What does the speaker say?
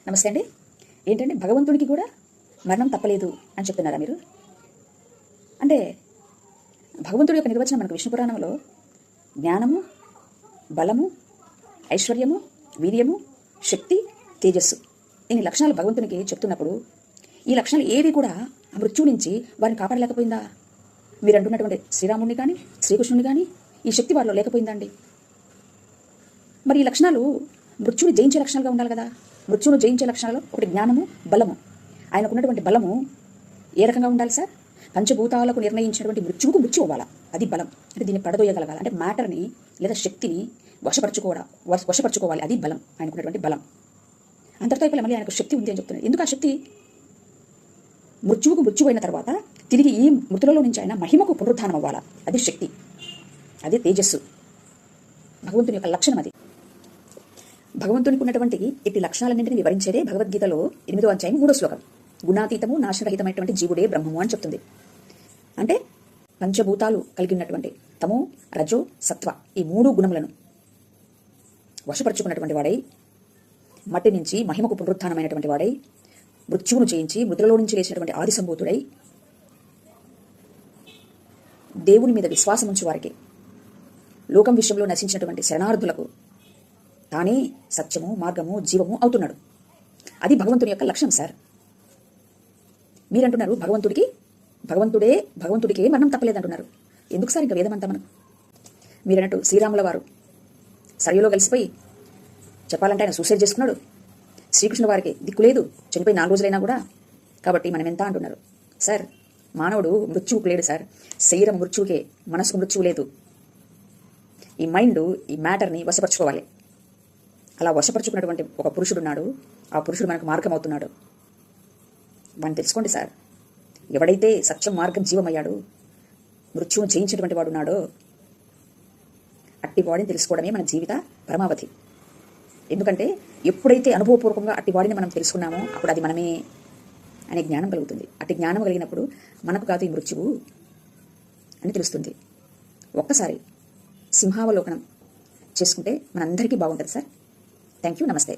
నమస్తే అండి. ఏంటంటే భగవంతుడికి కూడా మరణం తప్పలేదు అని చెప్తున్నారా మీరు? అంటే భగవంతుడి యొక్క నిర్వచనం మనకు విష్ణు పురాణంలో జ్ఞానము, బలము, ఐశ్వర్యము, వీర్యము, శక్తి, తేజస్సు ఇన్ని లక్షణాలు భగవంతునికి చెప్తున్నప్పుడు ఈ లక్షణాలు ఏవి కూడా ఆ మృత్యువు నుంచి వారిని కాపాడలేకపోయిందా? మీరు అంటున్నటువంటి శ్రీరాముడిని కానీ శ్రీకృష్ణుని కానీ ఈ శక్తి వారిలో లేకపోయిందా అండి? మరి ఈ లక్షణాలు మృత్యుని జయించే లక్షణాలుగా ఉండాలి కదా. మృత్యును జయించే లక్షణాలు ఒకటి జ్ఞానము, బలము. ఆయనకున్నటువంటి బలము ఏ రకంగా ఉండాలి సార్? పంచభూతాలకు నిర్ణయించినటువంటి మృత్యువుకు మృత్యు అవ్వాలా, అది బలం. అంటే దీన్ని పడదోయగలగాలి, అంటే మ్యాటర్ని లేదా శక్తిని వశపరచుకోవాలి, అది బలం. ఆయనకున్నటువంటి బలం. అంతటితో అయిపోయి మళ్ళీ ఆయనకు శక్తి ఉంది అని చెప్తున్నాడు. ఎందుకు ఆ శక్తి? మృత్యువుకు మృత్యువు అయిన తర్వాత తిరిగి ఈ మృతులలో నుంచి ఆయన మహిమకు పునరుద్ధానం అవ్వాలా, అది శక్తి, అది తేజస్సు. భగవంతుని యొక్క లక్షణం అది. భగవంతునికి ఉన్నటువంటి ఇట్టి లక్షణాలన్నింటినీ వివరించేదే భగవద్గీతలో 8వ అధ్యాయం 3వ శ్లోకం. గుణాతీతము నాశనరహితమైనటువంటి జీవుడే బ్రహ్మము అని చెప్తుంది. అంటే పంచభూతాలు కలిగినటువంటి తమో, రజో, సత్వ ఈ 3 గుణములను వశపరుచుకున్నటువంటి వాడై, మట్టి నుంచి మహిమకు పునరుత్థానమైనటువంటి వాడై, మృత్యువును జయించి మృతులలో నుంచి లేచినటువంటి ఆది సంభూతుడై, దేవుని మీద విశ్వాసం ఉంచి వారికి లోకం విషయంలో నశించినటువంటి శరణార్థులకు తానే సత్యము, మార్గము, జీవము అవుతున్నాడు. అది భగవంతుని యొక్క లక్ష్యం సార్. మీరంటున్నారు భగవంతుడికే మరణం తప్పలేదంటున్నారు. ఎందుకు సార్ ఇంకా వేదమంతా మనకు? మీరన్నట్టు శ్రీరాముల వారు సరయులో కలిసిపోయి చెప్పాలంటే ఆయన సూసైడ్ చేసుకున్నాడు. శ్రీకృష్ణ వారికి దిక్కు లేదు, చనిపోయి 4 రోజులైనా కూడా. కాబట్టి మనం ఎంత అంటున్నారు సార్? మానవుడు మృత్యువుకు లేడు సార్. శరీరం మృత్యువుకే, మనసుకు మృత్యువు లేదు. ఈ మైండ్, ఈ మ్యాటర్ని వశపరచుకోవాలి. అలా వశపరుచుకున్నటువంటి ఒక పురుషుడున్నాడు. ఆ పురుషుడు మనకు మార్గం అవుతున్నాడు. వాడిని తెలుసుకోండి సార్. ఎవడైతే సత్యం, మార్గం, జీవమయ్యాడు, మృత్యువును జయించినటువంటి వాడు ఉన్నాడో అట్టి వాడిని తెలుసుకోవడమే మన జీవిత పరమావధి. ఎందుకంటే ఎప్పుడైతే అనుభవపూర్వకంగా అట్టి వాడిని మనం తెలుసుకున్నామో అప్పుడు అది మనమే అనే జ్ఞానం కలుగుతుంది. అట్టి జ్ఞానం కలిగినప్పుడు మనకు కాదు ఈ మృత్యువు అని తెలుస్తుంది. ఒక్కసారి సింహావలోకనం చేసుకుంటే మనందరికీ బాగుంటుంది సార్. Thank you. నమస్తే.